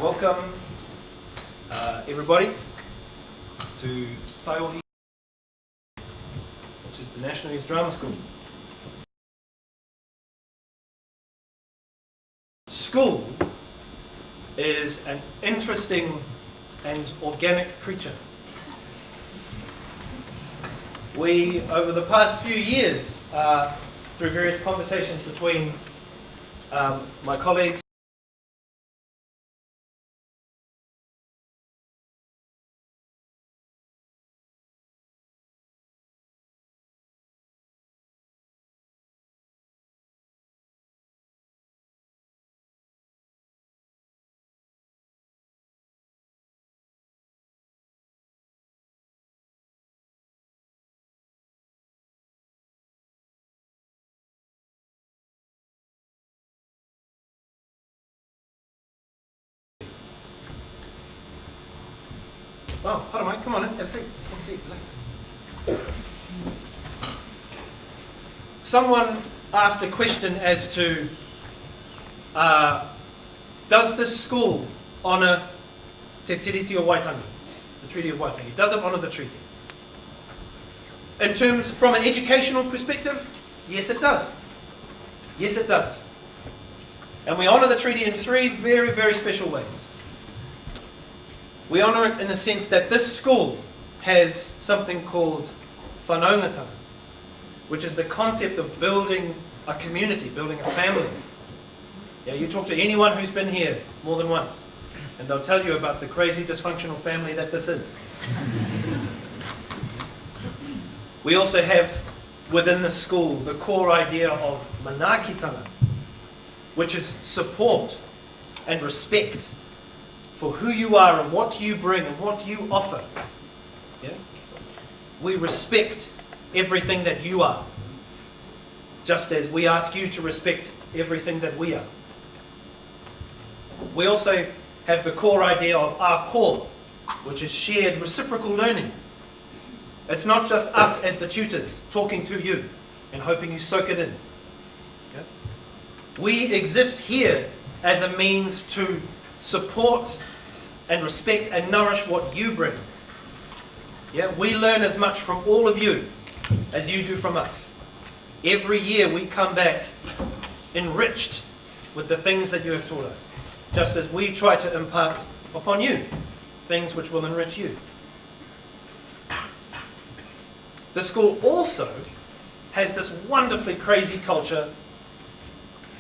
Welcome, everybody, to Taiwan, which is the National Youth Drama School. School is an interesting and organic creature. We, over the past few years, through various conversations between my colleagues, oh, hold on, mate. Come on in. Have a seat. Have a seat. Relax. Someone asked a question as to, does this school honour Te Tiriti o Waitangi, the Treaty of Waitangi? Does it honour the treaty? In terms, from an educational perspective, yes it does. Yes it does. And we honour the treaty in three very, very special ways. We honour it in the sense that this school has something called whanaungatanga, which is the concept of building a community, building a family. Yeah, you talk to anyone who's been here more than once, and they'll tell you about the crazy dysfunctional family that this is. We also have within the school the core idea of manaakitanga, which is support and respect for who you are and what you bring and what you offer. Yeah? We respect everything that you are, just as we ask you to respect everything that we are. We also have the core idea of our core, which is shared reciprocal learning. It's not just us as the tutors talking to you and hoping you soak it in. Yeah? We exist here as a means to support and respect and nourish what you bring. Yeah, we learn as much from all of you as you do from us. Every year we come back enriched with the things that you have taught us, just as we try to impart upon you things which will enrich you. The school also has this wonderfully crazy culture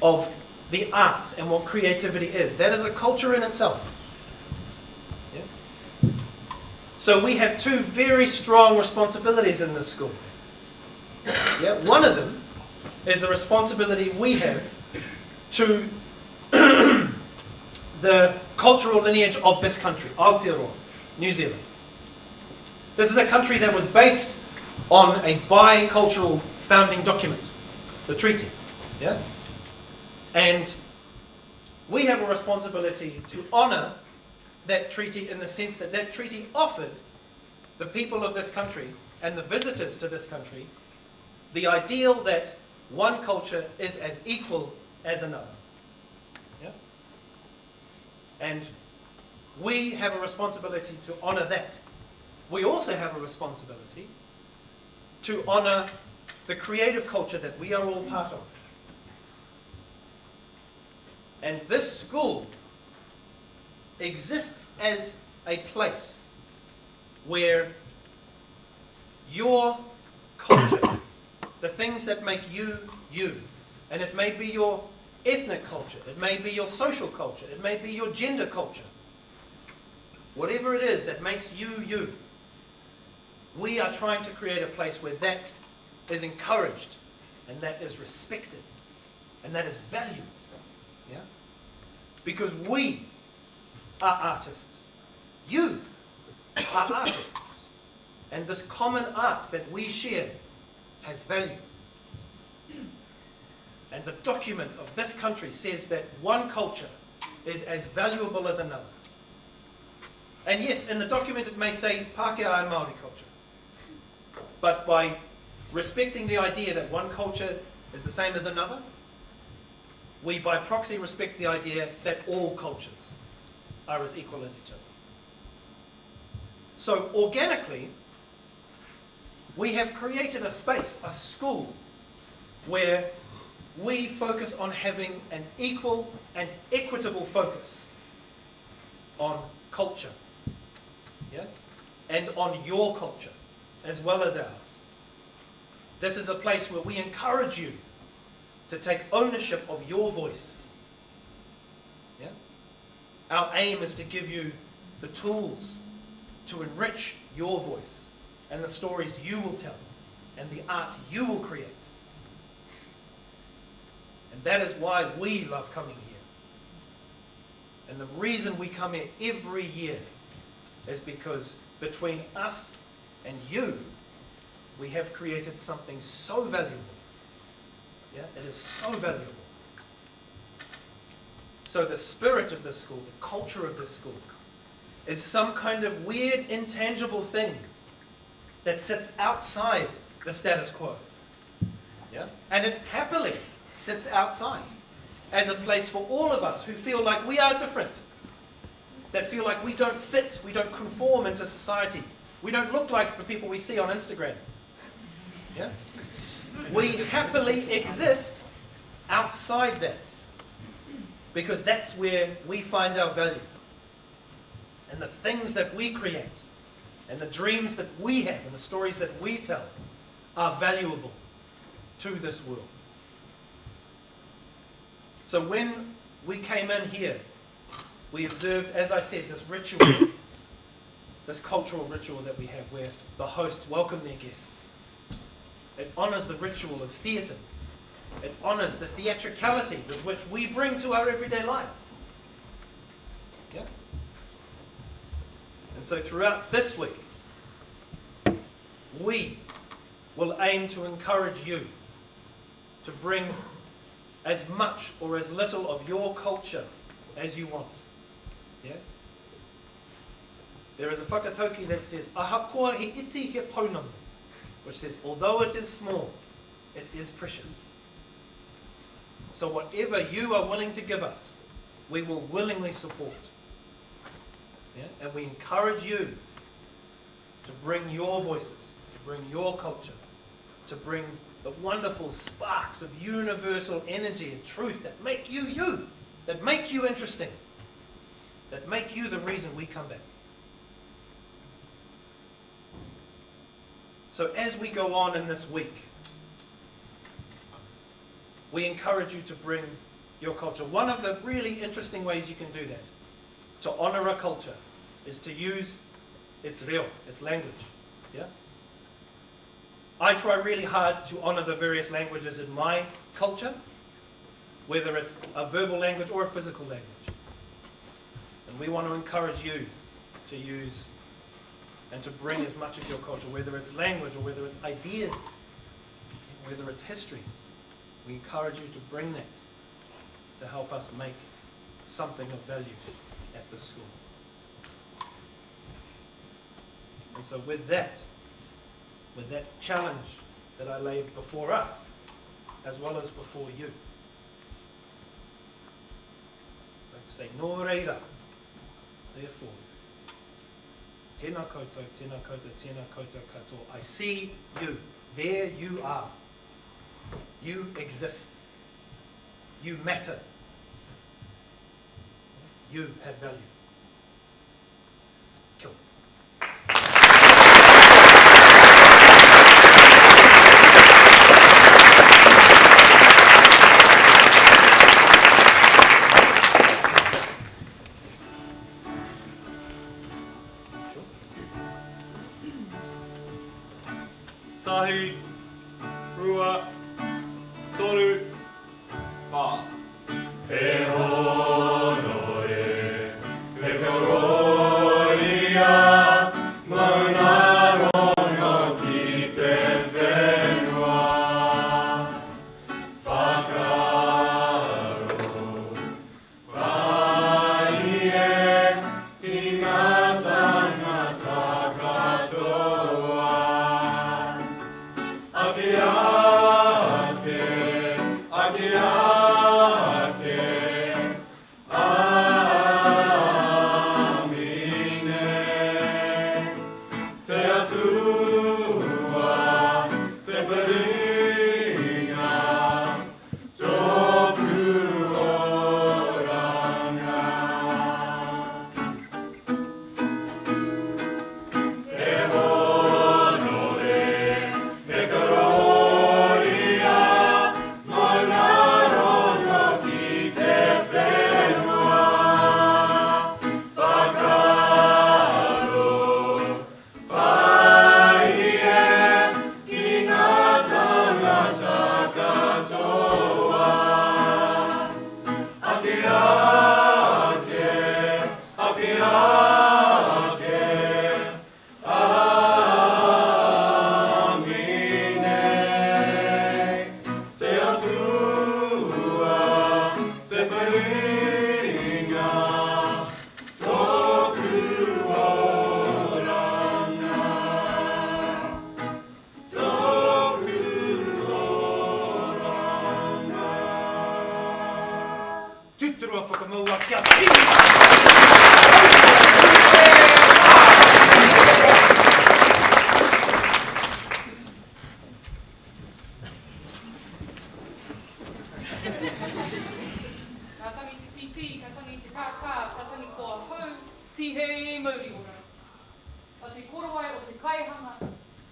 of the arts and what creativity is. That is a culture in itself. So we have two very strong responsibilities in this school. Yeah? One of them is the responsibility we have to the cultural lineage of this country, Aotearoa, New Zealand. This is a country that was based on a bicultural founding document, the treaty. Yeah? And we have a responsibility to honour that treaty in the sense that that treaty offered the people of this country and the visitors to this country the ideal that one culture is as equal as another. Yeah? And we have a responsibility to honour that. We also have a responsibility to honour the creative culture that we are all part of. And this school exists as a place where your culture, the things that make you, you, and it may be your ethnic culture, it may be your social culture, it may be your gender culture, whatever it is that makes you, you, we are trying to create a place where that is encouraged and that is respected and that is valued. Yeah? Because we are artists. You are artists. And this common art that we share has value. And the document of this country says that one culture is as valuable as another. And yes, in the document it may say Pākehā and Māori culture. But by respecting the idea that one culture is the same as another, we by proxy respect the idea that all cultures are as equal as each other. So organically, we have created a space, a school, where we focus on having an equal and equitable focus on culture, yeah? And on your culture, as well as ours. This is a place where we encourage you to take ownership of your voice. Yeah? Our aim is to give you the tools to enrich your voice and the stories you will tell and the art you will create. And that is why we love coming here. And the reason we come here every year is because between us and you, we have created something so valuable. Yeah, it is so valuable. So the spirit of this school, the culture of this school, is some kind of weird, intangible thing that sits outside the status quo. Yeah? And it happily sits outside as a place for all of us who feel like we are different, that feel like we don't fit, we don't conform into society, we don't look like the people we see on Instagram. Yeah? We happily exist outside that, because that's where we find our value. And the things that we create, and the dreams that we have, and the stories that we tell are valuable to this world. So when we came in here, we observed, as I said, this ritual, this cultural ritual that we have where the hosts welcome their guests. It honours the ritual of theatre. It honours the theatricality with which we bring to our everyday lives. Yeah? And so throughout this week, we will aim to encourage you to bring as much or as little of your culture as you want. Yeah? There is a whakatauki that says, "Ahakoa he iti he pounamu," which says, although it is small, it is precious. So whatever you are willing to give us, we will willingly support. Yeah? And we encourage you to bring your voices, to bring your culture, to bring the wonderful sparks of universal energy and truth that make you you, that make you interesting, that make you the reason we come back. So as we go on in this week, we encourage you to bring your culture. One of the really interesting ways you can do that, to honour a culture, is to use its reo, its language. Yeah? I try really hard to honour the various languages in my culture, whether it's a verbal language or a physical language. And we want to encourage you to use and to bring as much of your culture, whether it's language or whether it's ideas, whether it's histories. We encourage you to bring that to help us make something of value at this school. And so with that challenge that I laid before us, as well as before you, I'd like to say, nō reira, therefore, tēnā koutou, tēnā koutou, tēnā koutou katoa. I see you. There you are. You exist. You matter. You have value. Kia ora. Tahi, rua, toru, wā. E ono e, e kororia, mauna rono ki te whenua. Whakaro, vai e, ki ngā tangata katoa. Ake ake, ake ake. maua kia tini. Ka tangi te titi, ka tangi te kākā, ka tangi kua hau, tihe e mauri ora. A te korowai o te kaihanga,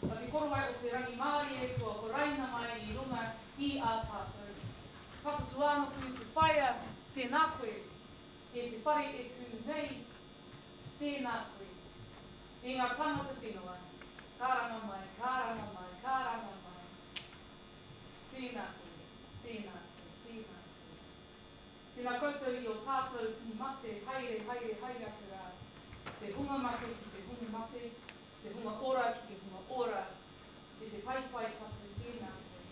a te korowai o te rangi Māori e kua horaina mai I runga I a tātou. Whakatu ānuku te whaia, tēnā koe, e te whare e tū nei, tēnā koe. E ngā tangata whenua, kāranga mai, kāranga mai, kāranga mai. Tēnā koe, tēnā koe, tēnā koe. Tēnā koutou I o tātou ti mate, haere, haere, haere atu rā. Te hunga mate ki te hunga mate, te hunga ora ki te hunga ora, e te pai pai tapu tēnā koe,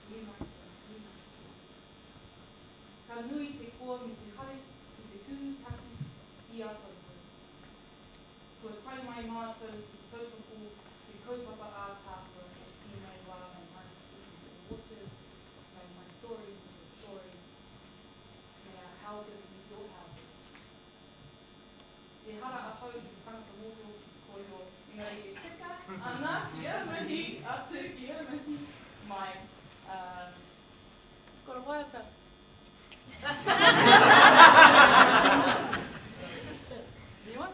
tēnā koe, tēnā koe. Ka nui te koa me te hare, ki te tūtaki I a koutou. Kua tai mai mātou ki tautoko, te kaupapa a tātou, e tēnei wā mai mai, the waters, may my stories and your stories, may our houses meet your houses. E hara a hau I te tangata mōhio ki te kōrero, engari e tika, ana, kia mihi, atu, kia mihi, mai, it's got a waiata. Anyone?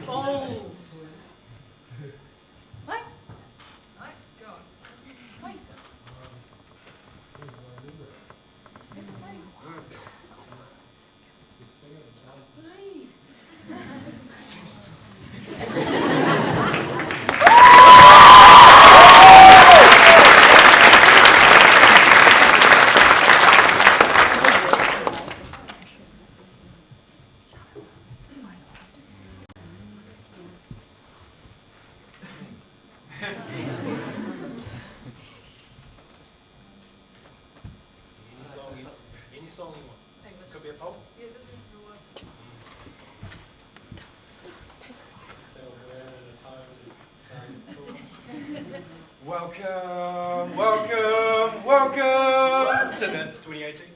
Oh! Mai? Mai, go on. Mai. Please. Any song you want. Could be a poem. Yeah, this is the one. Welcome, welcome, welcome to NYDS 2018.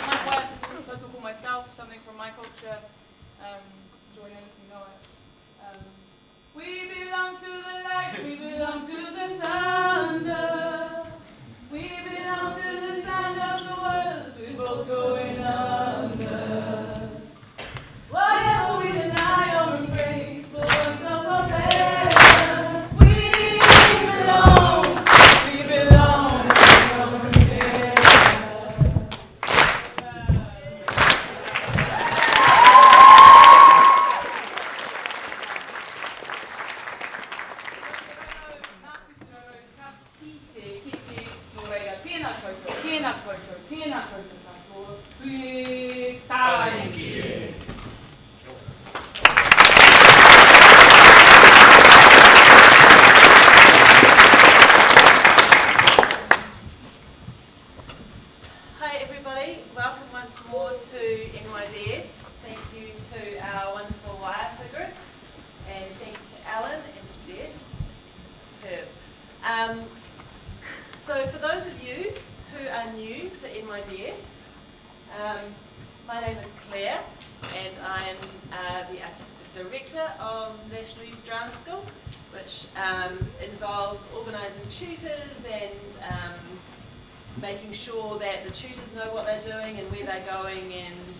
My word is total for myself, something from my culture. Join in if you know it. We belong to the light, we belong to the thunder. We belong to the sound of the words, we're both going under. Whatever we deny or embrace, for us or for better. We belong, we belong, tēnā koutou, tēnā koutou katoa, hui tāi. Hi everybody, welcome once more to NYDS. Thank you to our wonderful Waiata group, and thank you to Alan and to Jess. Superb. So for those of you who are new to NYDS, my name is Claire and I am the Artistic Director of National Youth Drama School, which involves organising tutors and making sure that the tutors know what they're doing and where they're going, and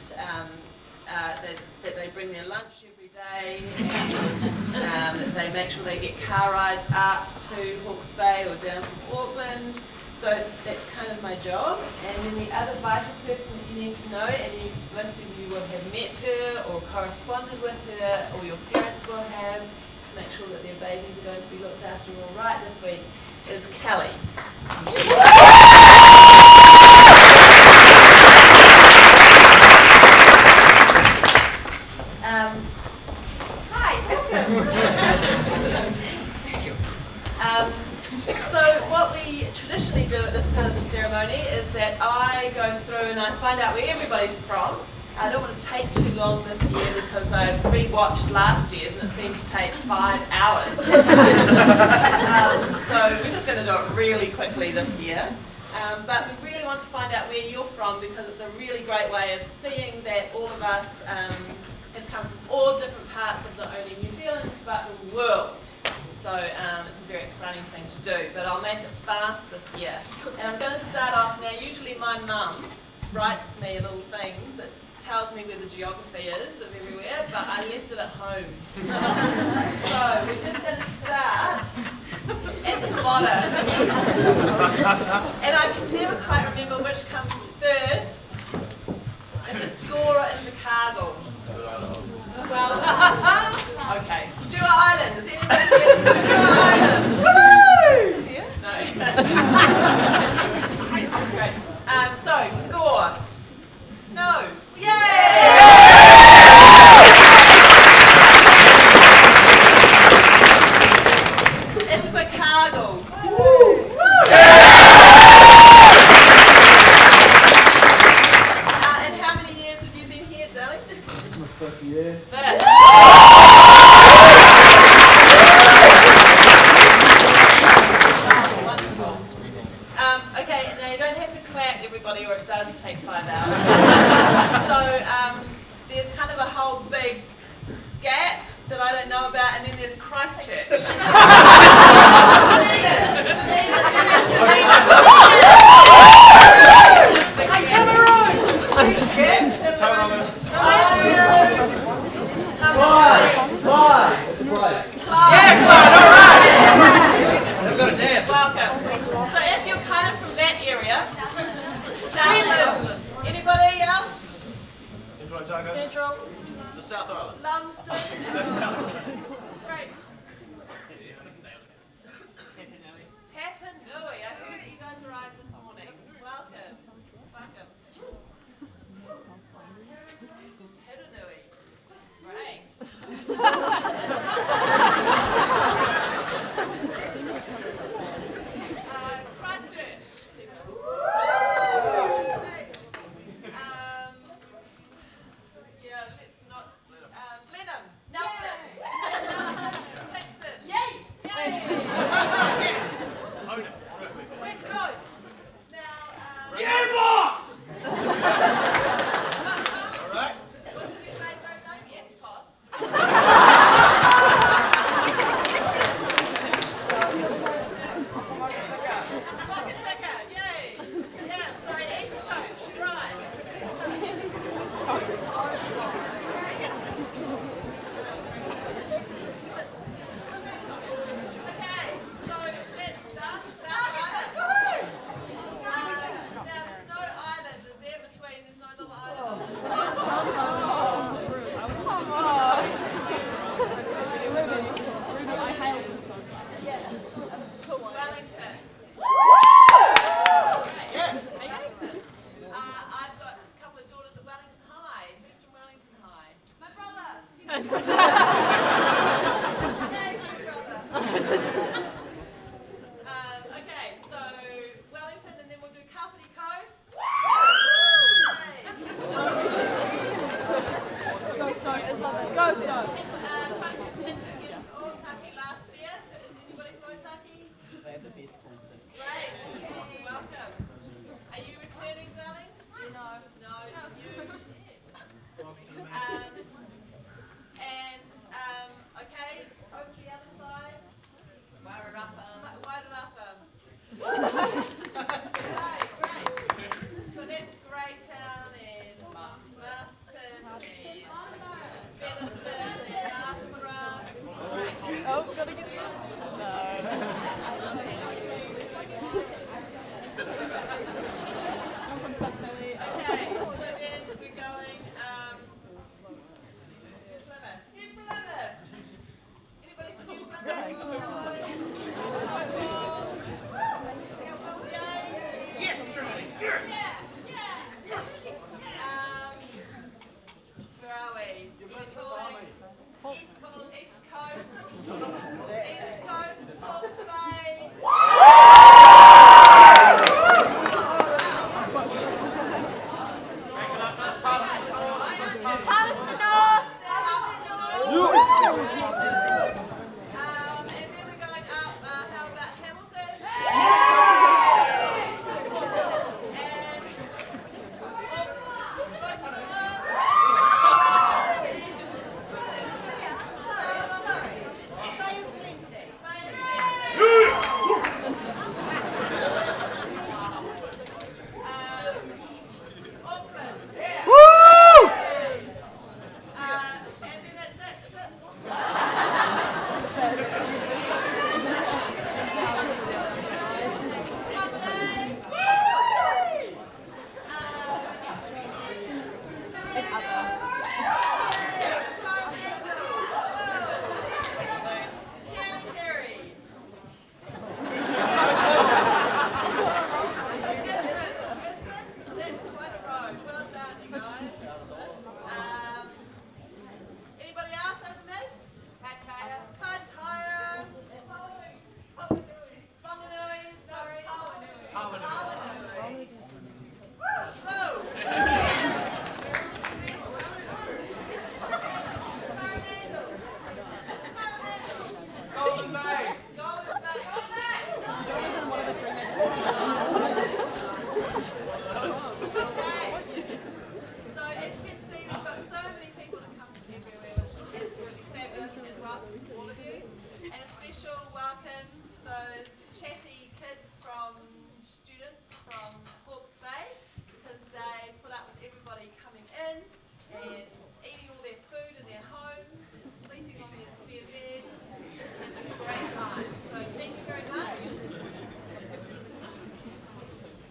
that they bring their lunch every day, and that they make sure they get car rides up to Hawke's Bay or down from Auckland. So that's kind of my job. And then the other vital person that you need to know, and most of you will have met her or corresponded with her, or your parents will have, to make sure that their babies are going to be looked after all right this week, is Kelly. Hi, welcome. So what we traditionally do at this part of the ceremony is that I go through and I find out where everybody's from, I don't want to take too long this year because I've re-watched last year's and it seemed to take 5 hours. So we're just going to do it really quickly this year. But we really want to find out where you're from because it's a really great way of seeing that all of us have come from all different parts of not only New Zealand but the world. So it's a very exciting thing to do, but I'll make it fast this year. And I'm going to start off now. Usually my mum writes me a little thing that tells me where the geography is of everywhere, but I left it at home. So we're just going to start at the bottom. And I can never quite remember which comes first. If it's Gora and Chicago. Well, okay. Stewart Island. Is anybody here from Stewart Island? Woo! No. Great. So, Gore. No. Yay! In Chicago. And how many years have you been here, darling? This is my 5th year. Wonderful. Okay, now you don't have to clap, everybody, or it does take 5 hours. So there's kind of a whole big gap that I don't know about, and then there's Christchurch. Welcome. So if you're kind of from that area, South anybody else? Central Otago. Central. The South Island. Lumsden. Great. Tapanui. I heard that you guys arrived this morning. Welcome. Welcome. Tapanui. Great. Christchurch. Yeah, let's not. Blenheim. Nelson. Kingston. Yay! West Coast. Now, Yeah, boss! what did you say? Sorry, no, the F cost. Whakataka, yay! Yeah, sorry, East Coast, you're right. Okay, so let's start with South Island. Now, there's no island, is there between? There's no little island. Wellington. I've got a couple of daughters at Wellington High. Who's from Wellington High? My brother. Yay, my brother. Okay, so Wellington, and then we'll do Kapiti Coast. Go, so. Quite a contingent in Otaki last year. Is anybody from Otaki? They have the best concert. Great. Welcome. Are you returning, darling? No. No, you. Okay, over to the other side. Wairarapa. Okay, great. So that's Greytown and Masterton and Featherston and Martinborough. Oh, gotta get there. Okay, so then we're going New Plymouth. Anybody from New Plymouth? Yes, Trinity. Yes. Where are we? East Coast. East Coast. Hawke's Bay. those chatty kids students from Hawke's Bay, because they put up with everybody coming in and eating all their food in their homes and sleeping on their spare beds. It's a great time. So thank you very much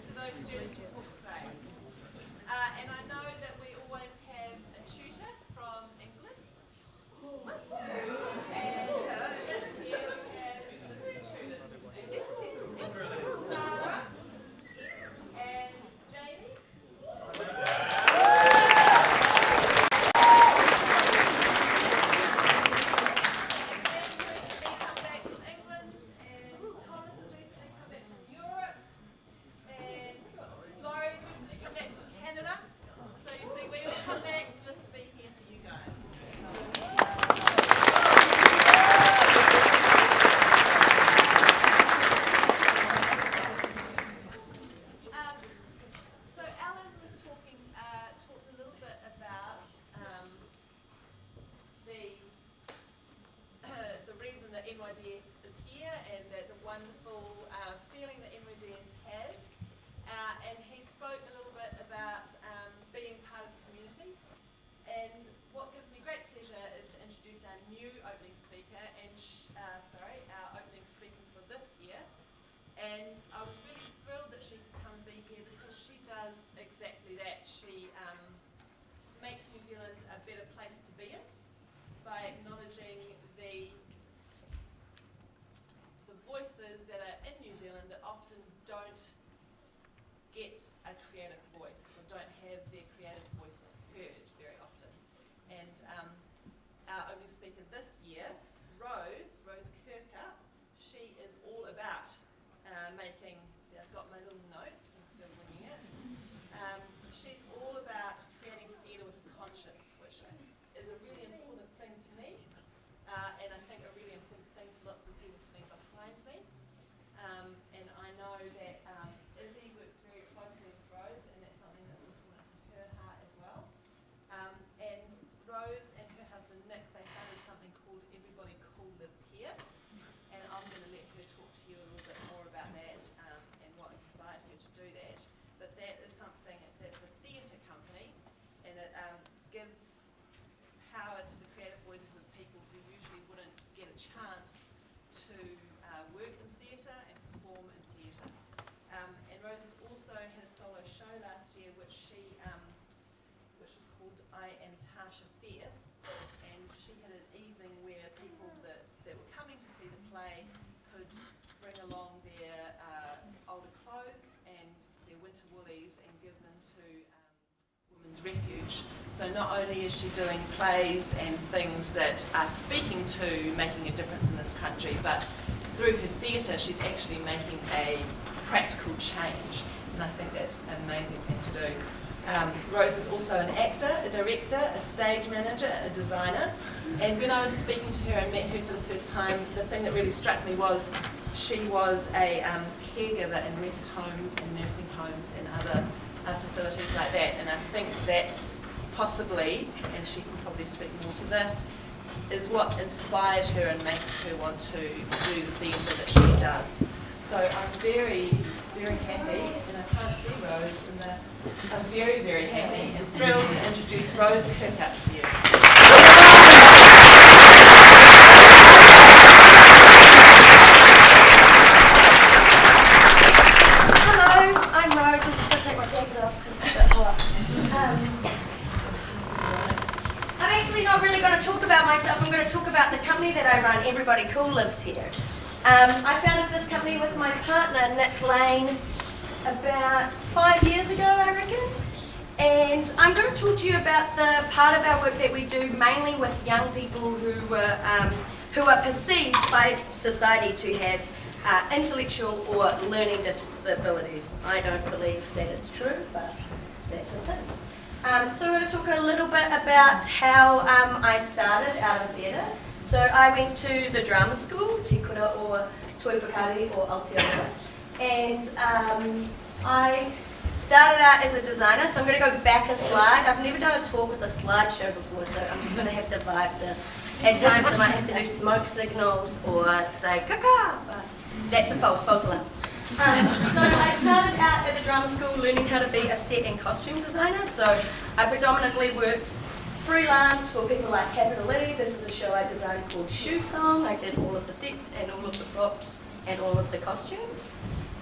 to those students from Hawke's Bay. And I know that we always have a tutor from England. And this year we have two tutors from England. Sarah and Jamie. NYDS is here and the wonderful feeling that NYDS has. And he spoke a little bit about being part of the community. And what gives me great pleasure is to introduce our new opening speaker, and our opening speaker for this year. And I was really thrilled that she could come and be here because she does exactly that. She makes New Zealand a better place to be in by acknowledging the voices that are in New Zealand that often don't get a creative voice or don't have their creative voice heard very often. And our opening speaker this year, Rose Kirkup, she is all about making, see, I've got my little notes instead of winging it. She's all about creating theatre with a conscience, which is a really important thing to me, and I think a really important thing to lots of the people sitting behind me. And I know that Izzy works very closely with Rose, and that's something that's important to her heart as well. And Rose and her husband Nick, they founded something called Everybody Cool Lives Here, and I'm going to let her talk to you a little bit more about that and what inspired her to do that. But that is something that's a theatre company, and it gives power to the creative voices of people who usually wouldn't get a chance to work in theatre and perform in theatre. And Rose has also had a solo show last year which was called I Am Tasha Fierce, and she had an evening where people that were coming to see the play could bring along their older clothes and their winter woolies and give them to Women's Refuge. So not only is she doing plays and things that are speaking to making a difference in this country, but through her theatre she's actually making a practical change, and I think that's an amazing thing to do. Rose is also an actor, a director, a stage manager, a designer, and when I was speaking to her and met her for the first time, the thing that really struck me was she was a caregiver in rest homes and nursing homes and other facilities like that, and I think that's possibly, and she can probably speak more to this, is what inspired her and makes her want to do the theatre that she does. So I'm very, very happy, and I can't see Rose, and I'm very, very happy and thrilled to introduce Rose Kirkup to you. Hello, I'm Rose. I'm just going to take my jacket off because it's a bit hot. I'm actually not really going to talk about myself. I'm going to talk about the company that I run, Everybody Cool Lives Here. I founded this company with my partner, Nick Lane, about 5 years ago, I reckon. And I'm going to talk to you about the part of our work that we do mainly with young people who are perceived by society to have intellectual or learning disabilities. I don't believe that it's true, but that's a thing. So we're going to talk a little bit about how I started out of theatre. So I went to the drama school, Te Kura or Toi Whakaari or Aotearoa, and I Started out as a designer, so I'm going to go back a slide. I've never done a talk with a slideshow before, so I'm just going to have to vibe this. At times I might have to do smoke signals or say caca, but that's a false alarm. So I started out at the drama school learning how to be a set and costume designer, so I predominantly worked freelance for people like Capital E. This is a show I designed called Shoe Song. I did all of the sets and all of the props and all of the costumes.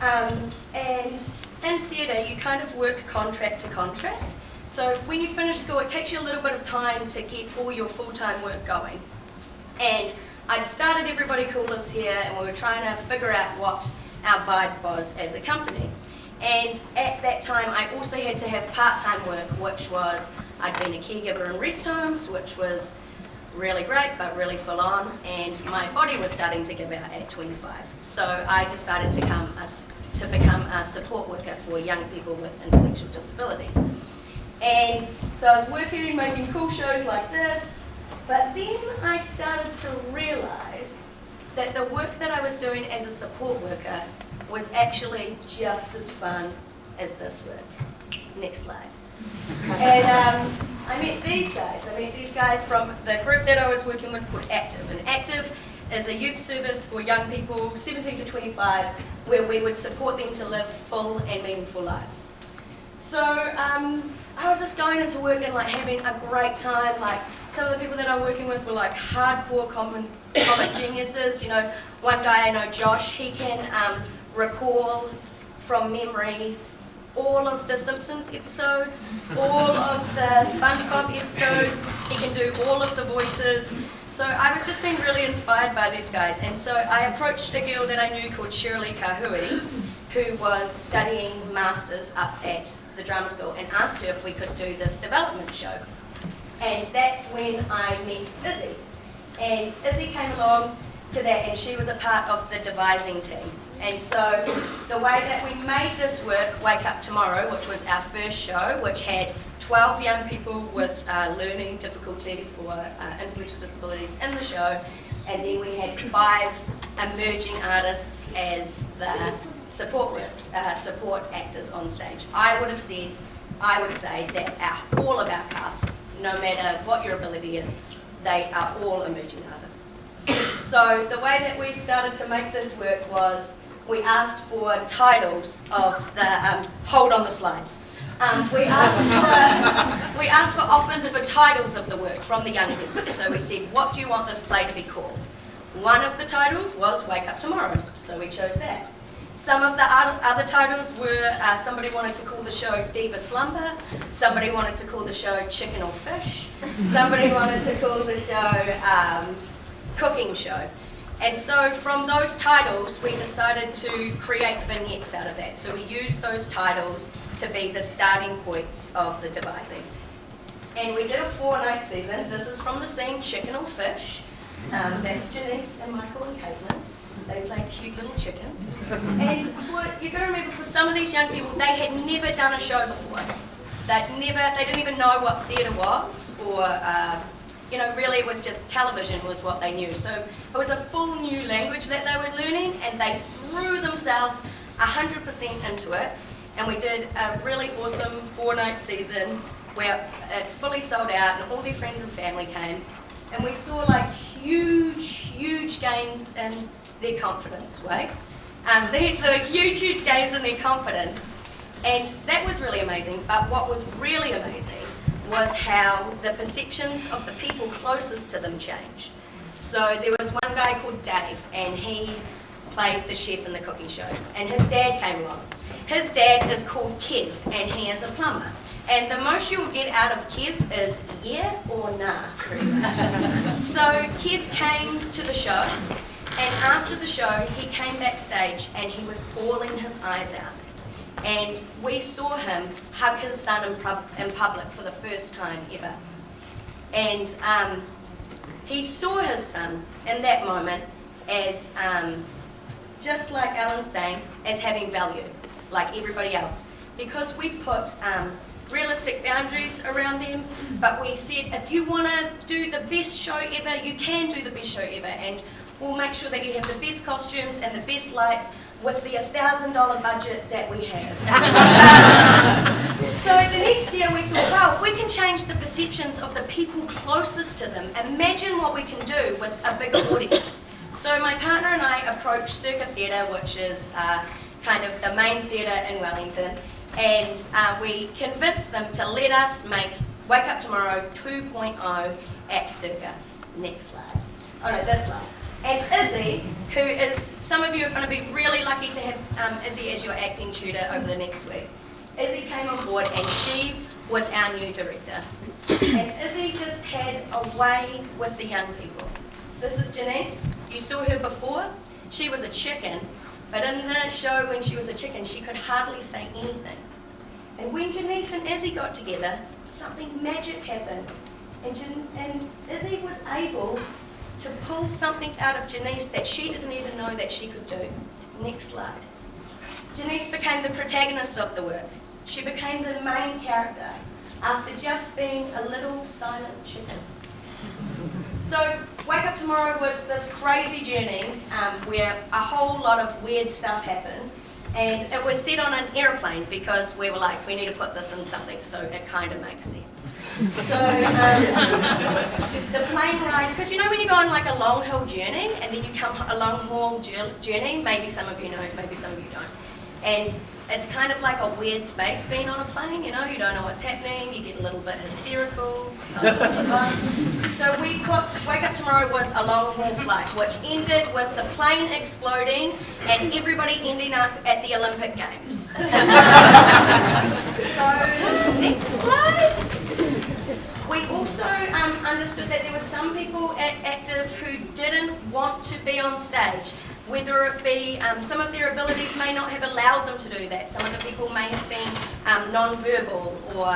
And in theatre, you kind of work contract to contract. So when you finish school, it takes you a little bit of time to get all your full-time work going. And I'd started Everybody Cool Lives Here, and we were trying to figure out what our vibe was as a company. And at that time, I also had to have part-time work, which was, I'd been a caregiver in rest homes, which was really great, but really full on, and my body was starting to give out at 25. So I decided to become a support worker for young people with intellectual disabilities. And so I was working, making cool shows like this, but then I started to realise that the work that I was doing as a support worker was actually just as fun as this work. Next slide. And I met these guys. I met these guys from the group that I was working with called Active. And Active is a youth service for young people 17 to 25 where we would support them to live full and meaningful lives. So I was just going into work and like having a great time. Like some of the people that I'm working with were like hardcore comic geniuses. You know, one guy I know, Josh, he can recall from memory all of the Simpsons episodes, all of the SpongeBob episodes. He can do all of the voices. So I was just being really inspired by these guys. And so I approached a girl that I knew called Shirley Kahui, who was studying masters up at the drama school, and asked her if we could do this development show. And that's when I met Izzy. And Izzy came along to that, and she was a part of the devising team. And so the way that we made this work, Wake Up Tomorrow, which was our first show, which had 12 young people with learning difficulties or intellectual disabilities in the show, and then we had 5 emerging artists as the support actors on stage. I would say that all of our cast, no matter what your ability is, they are all emerging artists. So the way that we started to make this work was we asked for titles of the, hold on the slides. We asked for offers for titles of the work from the young people. So we said, what do you want this play to be called? One of the titles was Wake Up Tomorrow, so we chose that. Some of the other titles were, somebody wanted to call the show Diva Slumber, somebody wanted to call the show Chicken or Fish, somebody wanted to call the show Cooking Show. And so from those titles, we decided to create vignettes out of that. So we used those titles to be the starting points of the devising. And we did a 4-night season. This is from the scene Chicken or Fish. That's Janice and Michael and Caitlin. They play cute little chickens. And you've got to remember, for some of these young people, they had never done a show before. They didn't even know what theatre was, or really it was just television was what they knew. So it was a full new language that they were learning, and they threw themselves 100% into it. And we did a really awesome 4-night season where it fully sold out, and all their friends and family came. And we saw like huge gains in their confidence, right? These are huge gains in their confidence. And that was really amazing. But what was really amazing was how the perceptions of the people closest to them changed. So there was one guy called Dave, and he played the chef in the cooking show. And his dad came along. His dad is called Kev, and he is a plumber. And the most you will get out of Kev is yeah or nah, pretty much. So Kev came to the show, and after the show, he came backstage and he was bawling his eyes out. And we saw him hug his son in public for the first time ever. And he saw his son in that moment as, just like Alan's saying, as having value, like everybody else. Because we put realistic boundaries around them, but we said, if you want to do the best show ever, you can do the best show ever. And we'll make sure that you have the best costumes and the best lights with the $1,000 budget that we have. So the next year we thought, wow, if we can change the perceptions of the people closest to them, imagine what we can do with a bigger audience. So my partner and I approached Circa Theatre, which is kind of the main theatre in Wellington, and we convinced them to let us make Wake Up Tomorrow 2.0 at Circa. Next slide. Oh no, this slide. And Izzy, who is, some of you are going to be really lucky to have Izzy as your acting tutor over the next week. Izzy came on board and she was our new director. And Izzy just had a way with the young people. This is Janice. You saw her before. She was a chicken, but in the show when she was a chicken, she could hardly say anything. And when Janice and Izzy got together, something magic happened. And Izzy was able to pull something out of Janice that she didn't even know that she could do. Next slide. Janice became the protagonist of the work. She became the main character after just being a little silent chicken. So Wake Up Tomorrow was this crazy journey where a whole lot of weird stuff happened, and it was set on an airplane because we were like, we need to put this in something, so it kind of makes sense. So the plane ride, because you know when you go on like a long haul journey and then you come a long haul journey, maybe some of you know, maybe some of you don't, and it's kind of like a weird space being on a plane, you know, you don't know what's happening, you get a little bit hysterical. So we put, Wake Up Tomorrow was a long haul flight, which ended with the plane exploding and everybody ending up at the Olympic Games. So, next slide. We also understood that there were some people at Active who didn't want to be on stage. Whether it be, some of their abilities may not have allowed them to do that. Some of the people may have been non-verbal or,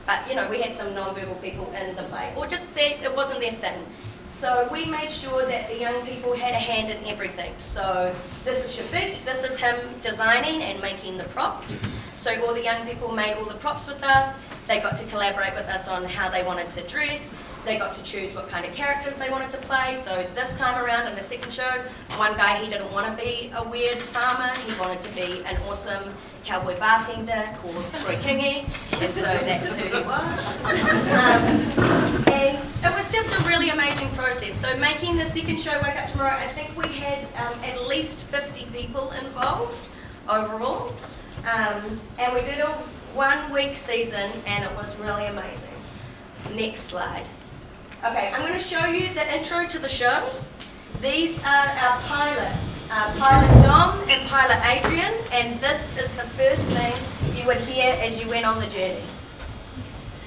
but you know, we had some non-verbal people in the play, or just it wasn't their thing. So we made sure that the young people had a hand in everything. So this is Shafiq, this is him designing and making the props. So all the young people made all the props with us. They got to collaborate with us on how they wanted to dress. They got to choose what kind of characters they wanted to play. So this time around in the second show, one guy, he didn't want to be a weird farmer. He wanted to be an awesome cowboy bartender called Troy Kingy. And so that's who he was. And it was just a really amazing process. So making the second show, Wake Up Tomorrow, I think we had at least 50 people involved overall. And we did a 1 week season and it was really amazing. Next slide. Okay, I'm going to show you the intro to the show. These are our pilots, Pilot Dom and Pilot Adrian, and this is the first thing you would hear as you went on the journey.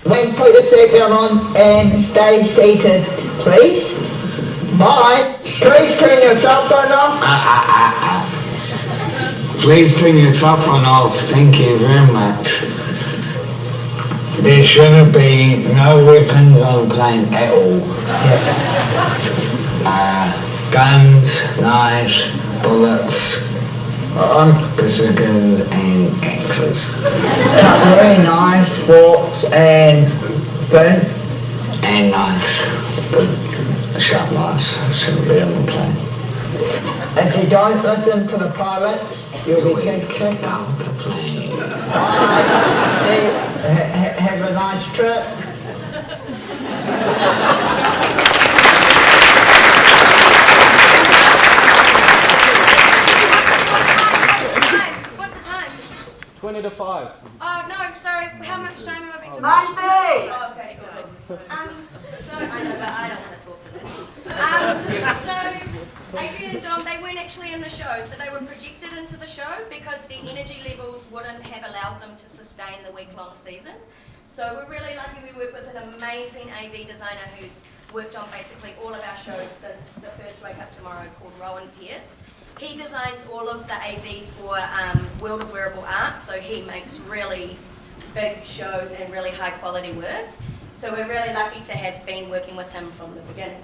Then put your seatbelt on and stay seated, please. Bye. Please turn your cell phone off. Please turn your cell phone off. Thank you very much. There shouldn't be no weapons on the plane at all. Guns, knives, bullets, bazookas and axes. Cutlery, knives, forks and spoons. And knives. Sharp knives shouldn't be on the plane. If you don't listen to the pilot, you'll be kicked out the plane. See, have a nice trip. What's the time? 20 to 5. Oh, no, sorry. How much time am I being to Monday! Oh, okay, good. So, I know, but I don't want to talk for that. So, Adrian and Dom, they weren't actually in the show, so they were projected into the show because their energy levels wouldn't have allowed them to sustain the week-long season. So we're really lucky we work with an amazing AV designer who's worked on basically all of our shows since the first Wake Up Tomorrow, called Rowan Pierce. He designs all of the AV for World of Wearable Art, so he makes really big shows and really high quality work. So we're really lucky to have been working with him from the beginning.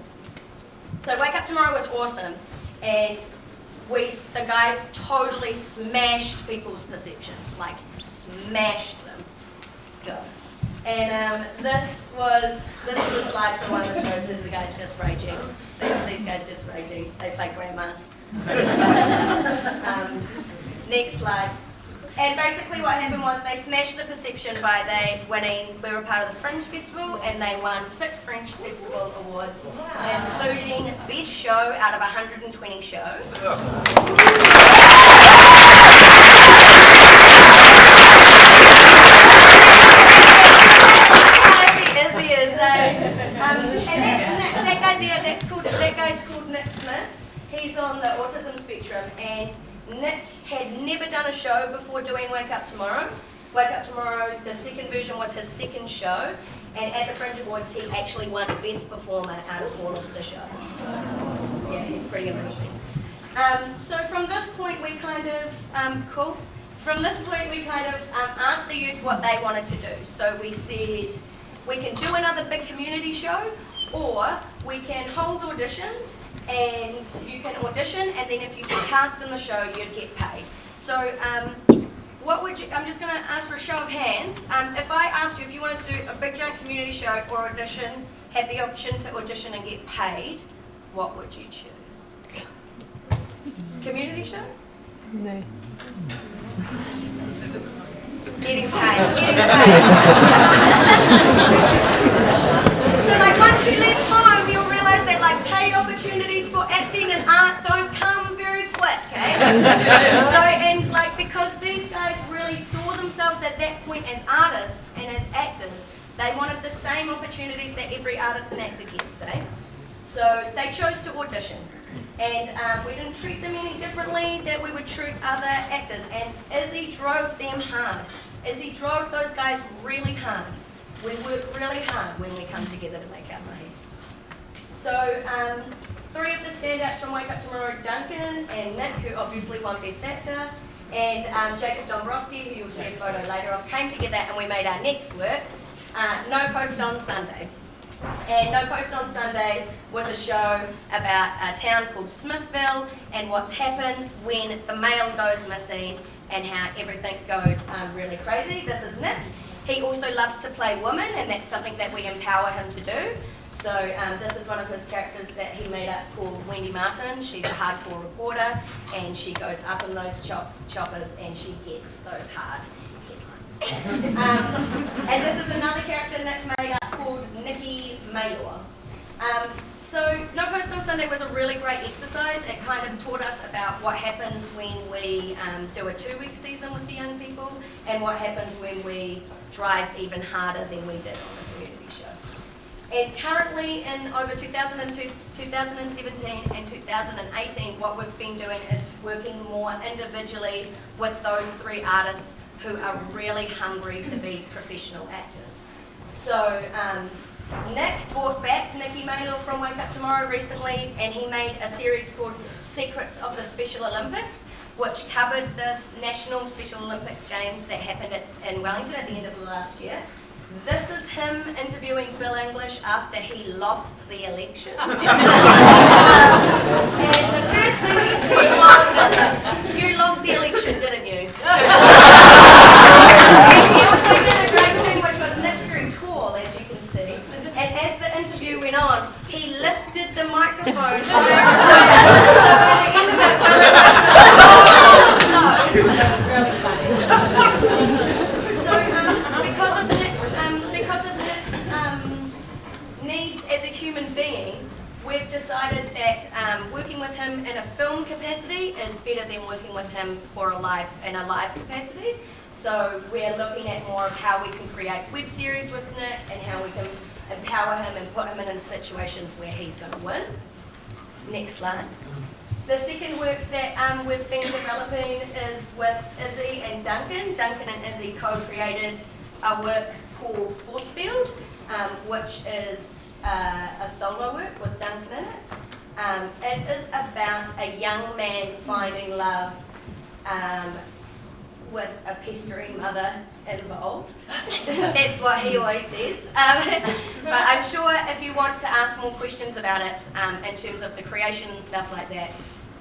So Wake Up Tomorrow was awesome, and the guys totally smashed people's perceptions, like smashed them. Go. And this was a slide for one of the shows. The guys just raging. These guys just raging. They play grandmas. Next slide. And basically what happened was they smashed the perception by we were part of the Fringe Festival, and they won 6 Fringe Festival awards, including Best Show out of 120 shows. That guy's called Nick Smith. He's on the autism spectrum, and Nick had never done a show before doing Wake Up Tomorrow. Wake Up Tomorrow, the second version, was his second show, and at the Fringe Awards he actually won Best Performer out of all of the shows. So, yeah, he's pretty amazing. So from this point we kind of, asked the youth what they wanted to do. So we said, we can do another big community show, or we can hold auditions, and you can audition, and then if you get cast in the show, you'd get paid. So what would you, I'm just going to ask for a show of hands. If I asked you if you wanted to do a big giant community show or audition, have the option to audition and get paid, what would you choose? Community show? No. Getting paid. So like once you leave home, you'll realise that like paid opportunities for acting and art don't come very quick, eh? So, and like because these guys really saw themselves at that point as artists and as actors, they wanted the same opportunities that every artist and actor gets, eh? So they chose to audition. And we didn't treat them any differently that we would treat other actors. And Izzy drove them hard. Izzy drove those guys really hard. We work really hard when we come together to make our money. So 3 of the standouts from Wake Up Tomorrow, Duncan and Nick, who obviously won Best Actor, and Jacob Dombrowski, who you'll see a photo later of, came together and we made our next work, No Post on Sunday. And No Post on Sunday was a show about a town called Smithville and what happens when the mail goes missing and how everything goes really crazy. This is Nick. He also loves to play women, and that's something that we empower him to do. So this is one of his characters that he made up called Wendy Martin. She's a hardcore reporter, and she goes up in those choppers and she gets those hard headlines. And this is another character Nick made up called Nikki Maylor. So No Post on Sunday was a really great exercise. It kind of taught us about what happens when we do a 2-week season with the young people, and what happens when we drive even harder than we did on the community show. And currently in over 2002, 2017 and 2018, what we've been doing is working more individually with those 3 artists who are really hungry to be professional actors. So Nick brought back Nikki Maylor from Wake Up Tomorrow recently, and he made a series called Secrets of the Special Olympics, which covered the National Special Olympics Games that happened in Wellington at the end of last year. This is him interviewing Bill English after he lost the election. And the first thing he said was, "You lost the election, didn't you?" And he also did a great thing, which was Nick's very tall, as you can see. And as the interview went on, he lifted the microphone over so by the end of it, it was really funny. So because of Nick's needs as a human being, we've decided that working with him in a film capacity is better than working with him in a live capacity. So we're looking at more of how we can create web series with Nick and how we can empower him and put him in situations where he's going to win. Next slide. The second work that we've been developing is with Izzy and Duncan. Duncan and Izzy co-created a work called Force Field, which is a solo work with Duncan in it. It is about a young man finding love with a pestering mother involved. That's what he always says. But I'm sure if you want to ask more questions about it in terms of the creation and stuff like that,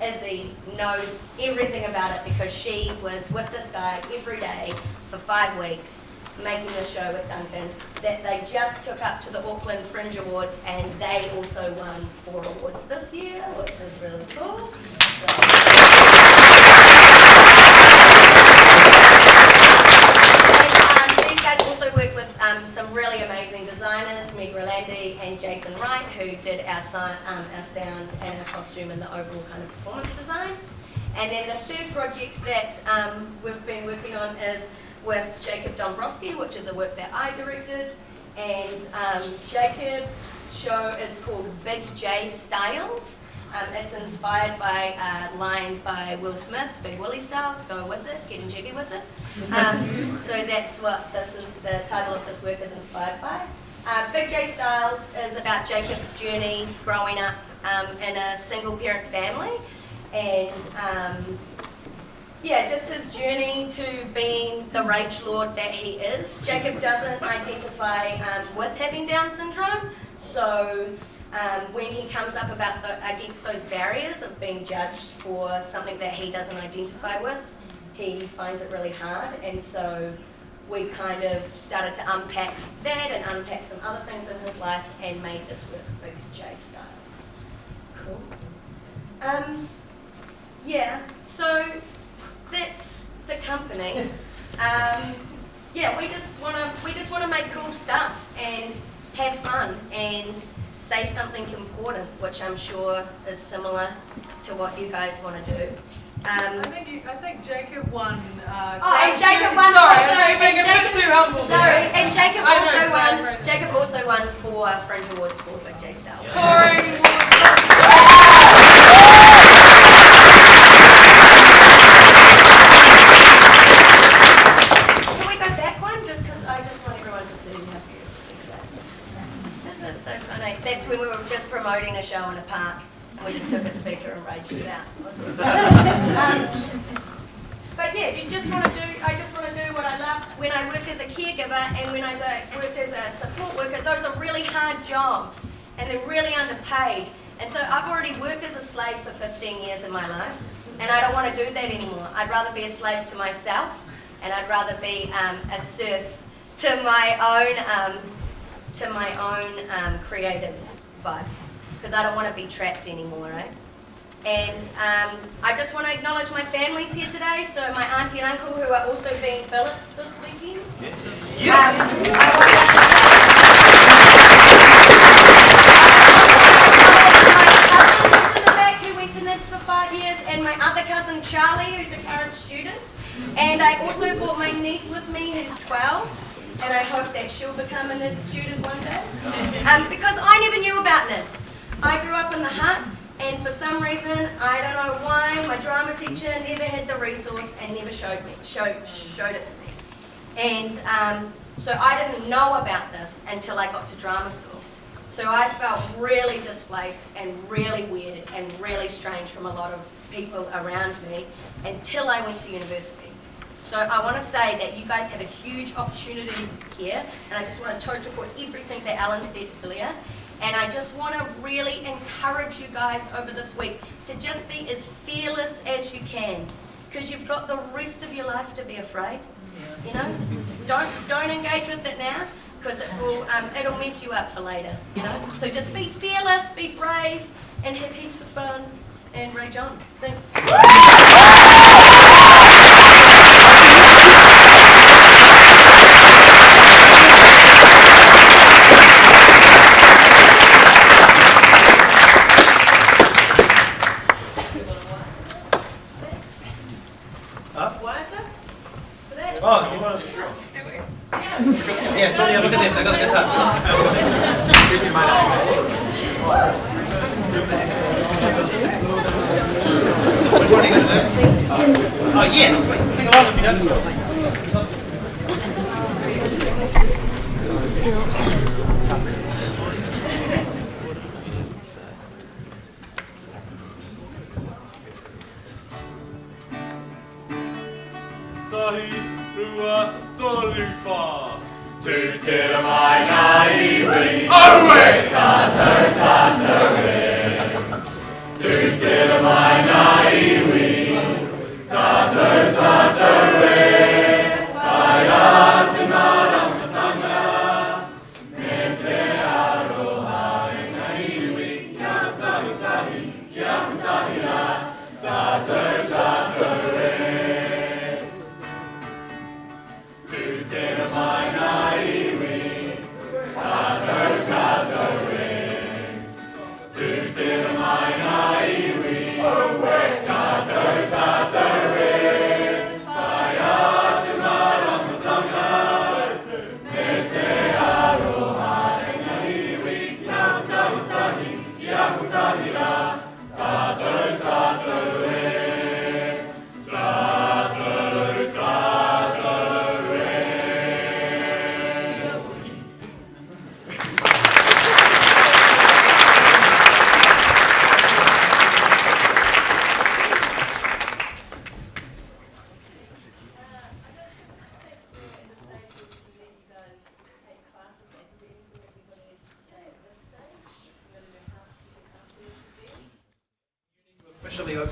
Izzy knows everything about it because she was with this guy every day for 5 weeks, making the show with Duncan that they just took up to the Auckland Fringe Awards, and they also won 4 awards this year, which is really cool. These guys also work with some really amazing designers, Meg Rolandi and Jason Wright, who did our sound and our costume and the overall kind of performance design. And then the third project that we've been working on is with Jacob Dombrowski, which is a work that I directed. And Jacob's show is called Big J Styles. It's inspired by a line by Will Smith, Big Willie Styles, go with it, getting jiggy with it. So that's what this is, the title of this work is inspired by. Big J Styles is about Jacob's journey growing up in a single parent family. And yeah, just his journey to being the rage lord that he is. Jacob doesn't identify with having Down syndrome, so when he comes up against those barriers of being judged for something that he doesn't identify with, he finds it really hard. And so we kind of started to unpack that and unpack some other things in his life and made this work, Big J Styles. Cool. Yeah, so that's the company. Yeah, we just want to make cool stuff and have fun and say something important, which I'm sure is similar to what you guys want to do. I think Jacob won. And Jacob won. Sorry, being a bit too humble. Sorry, and Jacob also won 4 Fringe Awards for Big J Styles. Touring. So funny. That's when we were just promoting a show in a park, and we just took a speaker and raged it out. But yeah, I just want to do what I love. When I worked as a caregiver and when I worked as a support worker, those are really hard jobs, and they're really underpaid. And so I've already worked as a slave for 15 years in my life, and I don't want to do that anymore. I'd rather be a slave to myself, and I'd rather be a serf to my own creative vibe, because I don't want to be trapped anymore, right? And I just want to acknowledge my families here today. So my auntie and uncle, who are also being billets this weekend. Yes. My cousin who's in the back, who went to NYDS for 5 years, and my other cousin Charlie, who's a current student. And I also brought my niece with me, who's 12. And I hope that she'll become a NYDS student one day. Because I never knew about NYDS. I grew up in the hut, and for some reason, I don't know why, my drama teacher never had the resource and never showed it to me. And so I didn't know about this until I got to drama school. So I felt really displaced and really weird and really strange from a lot of people around me until I went to university. So I want to say that you guys have a huge opportunity here, and I just want to totally report everything that Alan said earlier. And I just want to really encourage you guys over this week to just be as fearless as you can, because you've got the rest of your life to be afraid. You know, don't engage with it now, because it'll mess you up for later. You know, so just be fearless, be brave, and have heaps of fun and rage on. Thanks. Oh, you want to? Sure. Yeah, Tony, look at them. They got the guitars. Which one are you going to do? Oh, yes. Wait, sing along if you don't. Tahi rua tolupa. Tu tira mai na iwi. Owe! Tato tato re. Tu tira mai na iwi. Tato tato re. Whai ati mana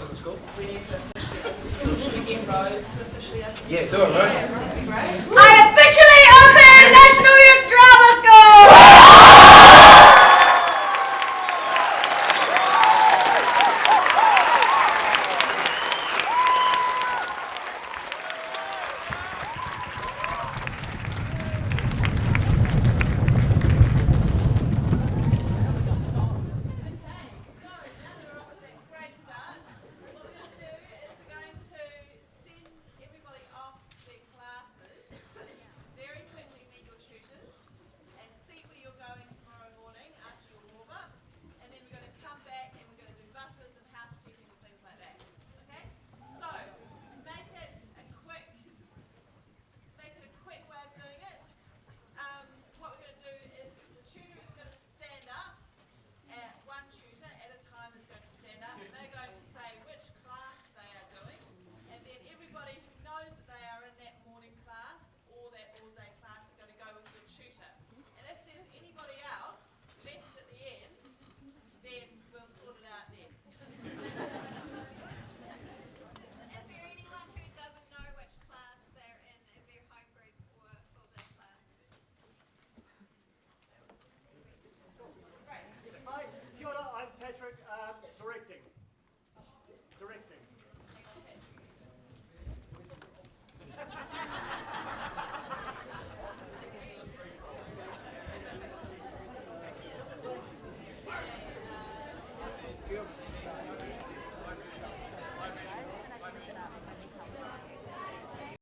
at the school. We need to officially open the school. Should we get Rose to officially open the Yeah, school? do it, Rose. Yeah, that'd be great. I